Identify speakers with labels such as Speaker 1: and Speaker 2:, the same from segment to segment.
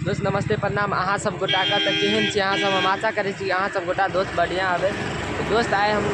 Speaker 1: दोस्त नमस्ते प्रणाम अहाँ सब गोटा का तो केहन छी अहाँ सब। हम आशा करै छी अहाँ सब गोटा दोस्त बढ़िया आवे। तो दोस्त आए हम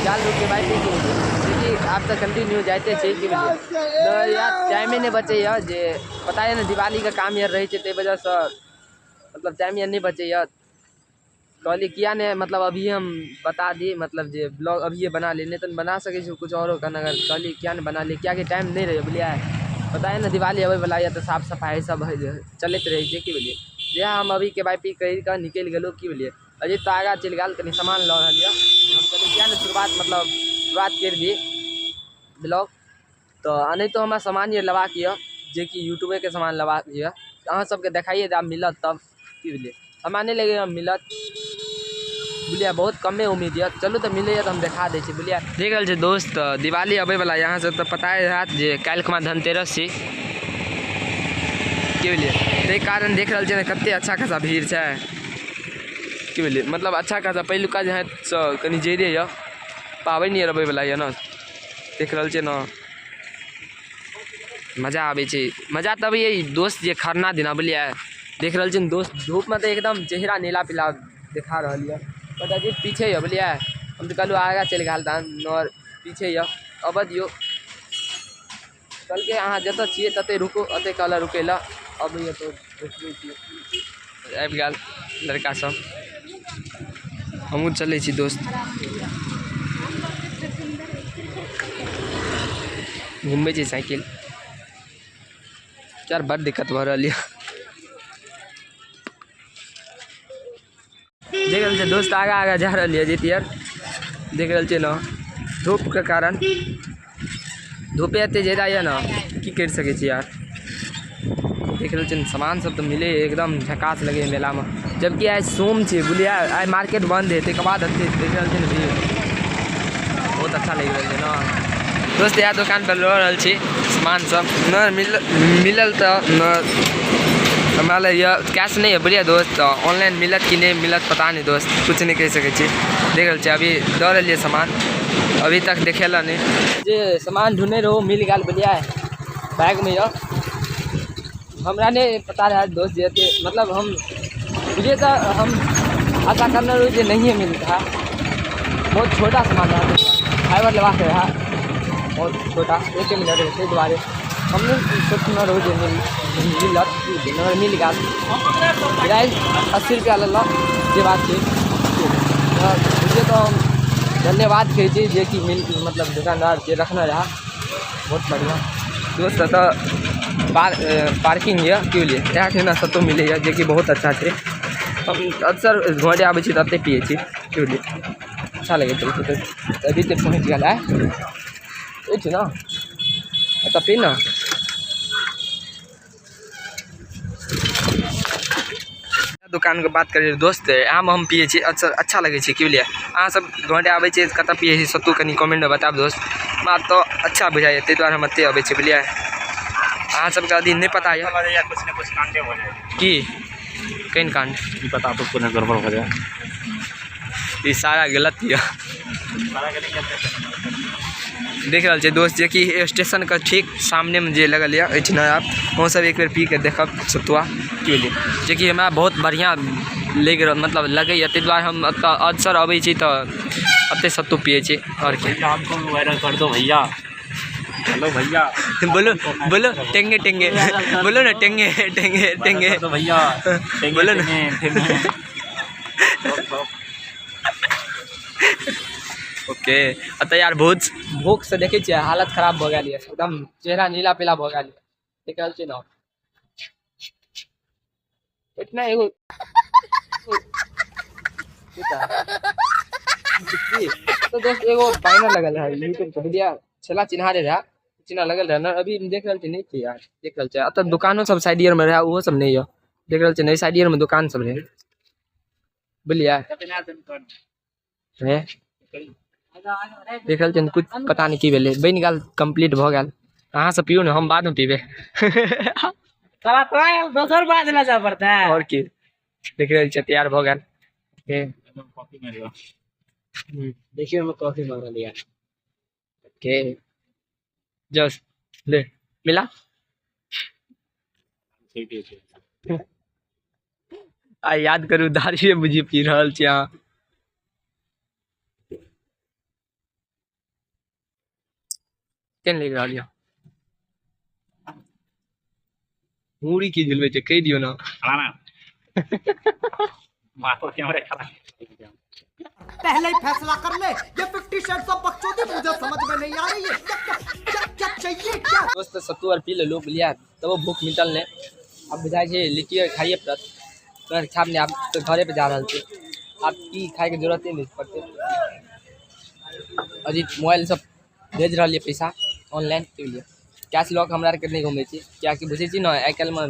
Speaker 1: जाल रुके बाइक देखिए आप तो कंटिन्यू जाते छी कि तो यार टाइमे नहीं बचे जे पता है ना दिवाली का काम यार रही ते वजह से मतलब टाइम यार नहीं बचे कहली किया ने मतलब अभी हम बता दी मतलब जे ब्लॉग अभी बना ले नहीं तो बना सके कुछ और का अगर कहली क्या नहीं बना ली क्या कि टाइम नहीं रहे बोलिए पता है ना दिवाली अवे वाला या तो साफ सफाई सब चलते रही जे कि बोलिए जे हम अभी के बाई पी कर निकल गलो कि बोलिए अजी तो आगा चल गल कहीं सामान ला रहा हम कहली क्या ना शुरुआत कर दी ब्लॉग तो नहीं तो हमारा सामान ये लगा के जे कि यूट्यूबे के सामान लगा के अहाँ सबके देखाइए आप मिलत तब कि बोलिए हमारा नहीं लगे मिलत बोलिए बहुत कमे उम्मीद है चलो तो मिले तो हम देखा दे बोलिए देख रहे दोस्त दिवाली अबे वाला यहाँ से तो पता है रात जे कल खुमा धनतेरस छी कि बोलिए ताहि कारण देख रहे ना कते अच्छा खासा भीड़ है कि बोलिए मतलब अच्छा खासा पहलुका जो है कनी जेरे है पाबनि अबे वाला है ना देख रहे ना मजा आवे मजा तब यही दोस्त जे खरना दिन बोलिए देख रहे दोस्त धूप में तो एकदम चेहरा नीला पीला दिखा रहा है बट अजी पीछे है बोलिए हम तो कहलू आगा चल गल और पीछे है अब दियो कल के अहाँ जत छे तते रुको अते कहला रुके ला अब ये तो आबि गल लड़का सब हमहूँ चले छी दोस्त घूमे छी साइकिल यार बड़ दिक्कत भ रही है देख रहे दोस्त आगा आगा जा रही है जीत यार देख रहे ना धूप के कारण धूपे एते ज्यादा है ना की कर सके यार देख रहे सामान सब तो मिले एकदम झकास लगे मेला में जबकि आज सोम छे बोलिए आज मार्केट बंद है तक बाद देख रहे भीड़ बहुत अच्छा लग रहा है ना दोस्त यहाँ दुकान पर लो रहा सामान सब न मिलल तो न हमारा यह कैश नहीं है बोलिए दोस्त ऑनलाइन मिलत कि नहीं मिलत पता नहीं दोस्त कुछ नहीं कह सके देख रहे अभी दौड़ रही सामान अभी तक देखेला नहीं जे सामान ढूंढे रहो मिल गल बोलिए बैग में यह हमरा नहीं पता रहा दोस्त जे मतलब हम मुझे तो हम आशा करना रहो जो नहीं मिलता बहुत छोटा सामान रहा फाइबर लगा के रहा बहुत छोटा एक मिनट रहे दोबारे हमने सोचना रोज मिलत मिल गया प्राइस 80 रुपया लल्ला जे बात है मुझे तो हम धन्यवाद कहे जे कि मिल मतलब दुकानदार जे रखना रहा बहुत बढ़िया दोस्त तो पार्किंग है क्यों लिए यहाँ ना सतो मिले जे कि बहुत अच्छा है हम अक्सर घरे आवे तब पिए क्यों लिए अच्छा लगे तो अभी तक पहुँच गया है ना तो फिर ना दुकान के बात करिए दोस्त यहाँ में हम पिए अच्छा लगे कि बोलिए अहाँ सब घरे आवे कत पिए सत्तू कनी कमेंट में बताब दोस्त बात तो अच्छा बुझाए ते द्वारा हम अते अवे बोलिए अहाँ सबके अभी नहीं पता है कि कहीं कांड
Speaker 2: पता तो कुछ गड़बड़ हो जाए
Speaker 1: ये सारा गलत है देख रहे दोस्त जे कि स्टेशन का ठीक सामने में जे लगल है आप वहाँ सब एक बार पी के देखब सतुआ कि बोलिए जे कि हमारा बहुत बढ़िया मतलब लगे ताहि दुआरे हम अक्सर अबै छी तो अते सत्तू पिए और क्या
Speaker 2: वायरल कर दो भैया हेलो भैया
Speaker 1: बोलो बोलो टेंगे टेंगे बोलो ना टेंगे टेंगे टेंगे
Speaker 2: तो भैया
Speaker 1: बोलो ना ओके तो यार बहुत भूख से देखे हालत खराब हो गई एकदम चेहरा नीला पीला हो गया देख रहे ना इतना एगो तो दोस्त एगो बैनर लगल है यूट्यूब पर वीडियो छला चिन्हा रहा चिन्हा लगल रहा ना अभी देख रहे नहीं थे यार देख रहे अब दुकानों सब साइड ईयर में रहा वो सब नहीं है देख रहे नहीं साइड ईयर में दुकान सब रहे बोलिए देख रहे कुछ पता नहीं की भेले बन गल कंप्लीट भ गल अहाँ सब पियो ना हम बाद में पीबे
Speaker 2: दोसर बात ना जा पड़ता है
Speaker 1: और की देख रहे तैयार भ गल
Speaker 2: देखिए मैं कॉफी मांग लिया
Speaker 1: ओके जस्ट ले मिला
Speaker 2: ठीक है
Speaker 1: आ याद करू दारू बुझी पी रहल छी अहाँ। केहन लग रहल यऽ? मुड़ी की झुलबै छै कहि दियौ ना।
Speaker 3: पहले ही फैसला कर ले, ये 50 शेड्स ऑफ बकचोदी मुझे समझ में नहीं आ रही है। क्या चाहिए क्या?
Speaker 1: दोस्त सत्तू और पी लेलू बुझलियै तब वो भूख मिटल ने। अब बुझाइ छै लिट्टी और खाइए पड़त। तो खाब ने आब तो घरे पे जा रहल छी। आब की खाए के जरूरत नहीं पड़ते। अजी मोबाइल सब भेज रहल पैसा ऑनलाइन के लिए। कैश लॉक हमरा आरके नहीं घूमै छी कियाकि बुझै छी ने आइ काल्हिमे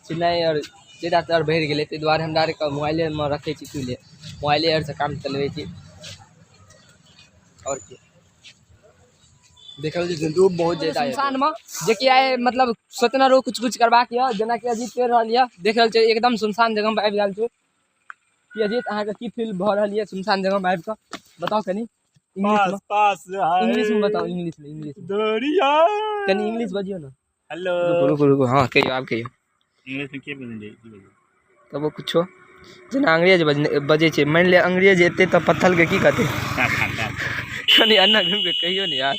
Speaker 1: चिन्नाइ और ज्यादातर बढ़ि गेलै ताहि दुआरे हमरा आरके मोबाइलेमे रखै छी के लिए। मोबाइले आरसँ काम चलबै छी और की। देखल जी धूप बहुत ज्यादा है सुनसान में जेकि आइ मतलब सोचना रहो कुछ करबाक यऽ जेना कि अजीत कहि रहल यऽ। देख रहल छै एकदम सुनसान जगह पे आबि गेल छै कि अजीत अहाँके की फील भऽ रहल यऽ सुनसान जगह में आबि कऽ बताओ कनी इंग्लिश में बताओ। इंग्लिश में कनी इंग्लिश बजियो ना।
Speaker 2: हेलो
Speaker 1: रुको हाँ कहियो आब कहियो
Speaker 2: इंग्लिश में के बोलै
Speaker 1: तब वो कुछो जेना अंग्रेज बजे छै। मान ले अंग्रेज एते तऽ पत्थल के की कहते कनी अन्ना घूम के कहियो ने यार।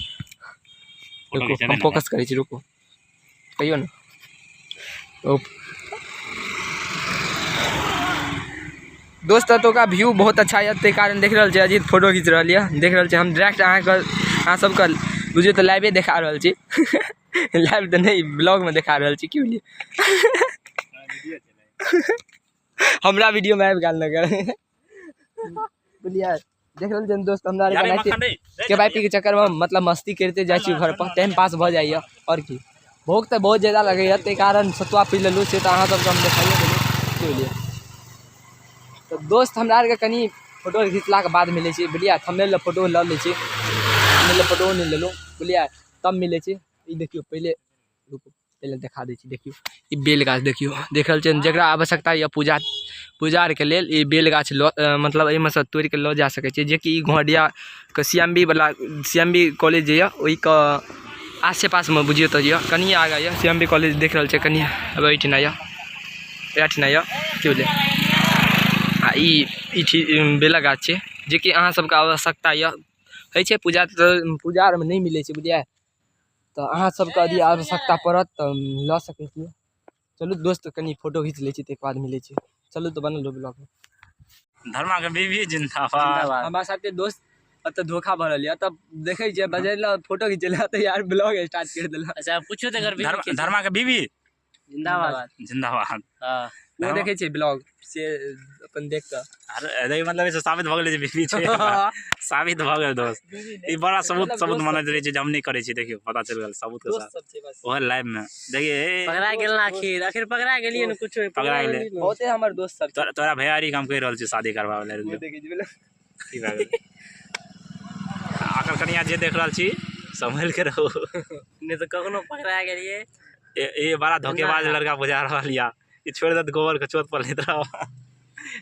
Speaker 1: रुको हम फोकस करै छी रुको कहियो ना। दोस्त एतुका व्यू बहुत अच्छा है ताहि कारण देख रहल छै अजीत फोटो खींच रहल यऽ। देख रहल छै हम डायरेक्ट अहाँ सबके बुझियो तऽ लाइवे देखा रहल छी। लाइव तऽ नहीं ब्लॉग में देखा रहल छी की बुझलिए। हमरा वीडियो में आबि गेल नगर बुझलिए। देख रहल छै दोस्त हमरा के वाईपी के चक्कर में मतलब मस्ती करते जाइ छी घर पर टाइम पास भऽ जाइए और की। भूख तऽ बहुत ज्यादा लगैए ताहि कारण सतुआ पी लेलू से तऽ अहाँ सबके हम देखाइए देलू की बुझलिए। तो दोस्त हमरा आरके कनी फोटो खींचलाके बाद मिलै छै बुझलिए। थंबनेल ले फोटो लऽ लै छी थंबनेल ले फोटो नहीं लेलू बुझलिए तब मिलै छै। ई देखियो पहले रुको पहले दिखा दै छी देखियो ई बेल गाछ देखियो। देख रहल छै जकरा आवश्यकता यऽ पूजा आर के लेल ई बेल गाछ मतलब एहिमे से तोड़ के लऽ जा सकै छै। जेकि ई घोड़िया के CMB कॉलेज जे यऽ ओहि के आसे पास में बुझियो तऽ यऽ कनिए आगा यऽ CMB कॉलेज देख रहल छै कनिए अब एहिठिना यऽ की बुझलिए। आ ई बेला गाछ छै जेकि अहाँ सबके आवश्यकता यऽ होइ छै पूजा आर में नहीं मिलै छै बुझलिए। तो अहाँ सबके यदि आवश्यकता पड़त तऽ लऽ सकै छियै। चलू दोस्त कनी फोटो खींच लै छी ताहिके बाद मिलै छै। चलू तो बनल ब्लॉग में
Speaker 2: धर्मा के बीबी जिंदाबाद।
Speaker 1: हमरा साथे दोस्त अत धोखा भऽ रहल यऽ तब देखै छियै बजेला फोटो खींचेला तऽ यार ब्लॉग स्टार्ट कर देला। अच्छा पूछो तो कर
Speaker 2: धर्मा के बीबी
Speaker 1: जिंदाबाद
Speaker 2: जिंदाबाद।
Speaker 1: हां वो देखे छै ब्लॉग से अपन देख के
Speaker 2: अरे मतलब ऐसे साबित भ गेलै जे बीबी छै। साबित भ गेल दोस्त ई बड़ा सबूत मानैत रहै छै जे हम नहीं करे छी। देखियो पता चल गेल सबूत के साथ ओहे लाइव में देखिए
Speaker 1: पकड़ा गेल ना आखिर पकड़ा गेलिए न कुछ
Speaker 2: पकड़ा गेलै
Speaker 1: बहुते हमर दोस्त सब
Speaker 2: तोरा भैयारी काम कहि रहल छी शादी करबा वाला रुक
Speaker 1: देखे छी
Speaker 2: की भए गेल। आकर कनिया जे देख रहल छी संभल के रहो
Speaker 1: नहीं तो कखनो पकड़ा गेलिए।
Speaker 2: ये बड़ा धोखेबाज लड़का बुझा रहल या ई छोड़ दे गोबर के चोट पर लेत रहो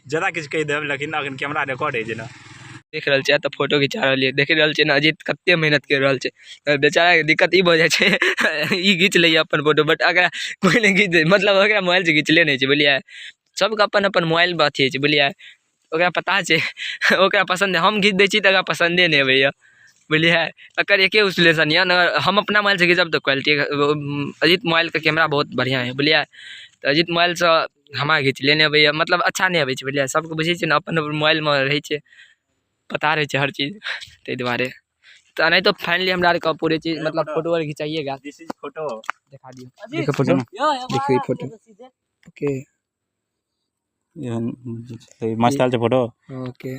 Speaker 2: ज्यादा किछु कहि देब लेकिन अखन कैमरा रिकॉर्ड है जे ना।
Speaker 1: देख रहल छै तऽ फोटो खिचा रहल है देख रहल छै ना अजीत कते मेहनत कर रहल छै। बेचारा के दिक्कत ई भऽ जाइ छै ई घीच लैया अपन फोटो बट अगर कोई नहीं घीच मतलब ओकरा मोबाइल से घीचले नहीं छै बुझलिए। सबके अपन अपन मोबाइल में अथी छै बुझलिए ओकरा पता छै ओकरा पसंद है। हम घीच दै छी तऽ ओकरा पसंदे नहीं अबैया बुझलिए। एकर एके सोल्यूशन यऽ न हम अपना मोबाइल से घीचब तऽ क्वालिटी अजीत मोबाइल के कैमरा बहुत बढ़िया है बुझलिए। तो अजीत मोबाइल से हमरा घीच लेने अबैया मतलब अच्छा नहीं अबै छै बुझलिए। सबके बुझै छै ने अपन अपन मोबाइल में रहै छै पता रहे छै हर चीज ताहि दुआरे। तो नहीं तो फाइनली हमरा आर के पूरे चीज मतलब फोटो और खिंचाइएगा।
Speaker 2: दिस इज फोटो
Speaker 1: दिखा दियो देखो फोटो देखिए फोटो ओके
Speaker 2: ये मस्त आल फोटो
Speaker 1: ओके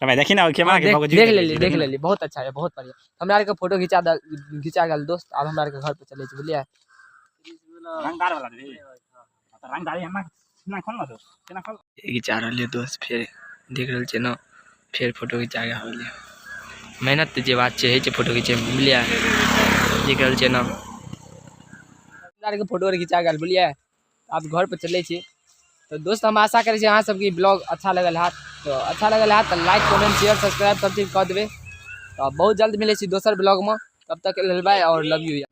Speaker 2: भाई देखी ना कैमरा के
Speaker 1: देख लेली बहुत अच्छा है बहुत बढ़िया। हमरा आर के फोटो खिंचा गेल दोस्त। अब हमरा आर के घर पे चले छी बुझलिए।
Speaker 2: रंगदार वाला रे रंगदारी हमरा ना खोल ना तो केना खोल
Speaker 1: खिचा रहलिए दोस्त फिर देख रहल छै ना फिर फोटो खिचा रहलिए। मेहनत जे बात छै है फोटो खींचे में बुझलिए। देख रहल छै ना हमरा आर के फोटो खिचा गेल बुझलिए। अब घर पे चले छी तो दोस्त हम आशा करै छी अहाँ सबके ब्लॉग अच्छा लगल है। तो अच्छा लगल है तो लाइक कमेंट शेयर सब्सक्राइब सब चीज कर देबे। तो बहुत जल्द मिले छी दोसर ब्लॉग में तब तक बाय और लव यू।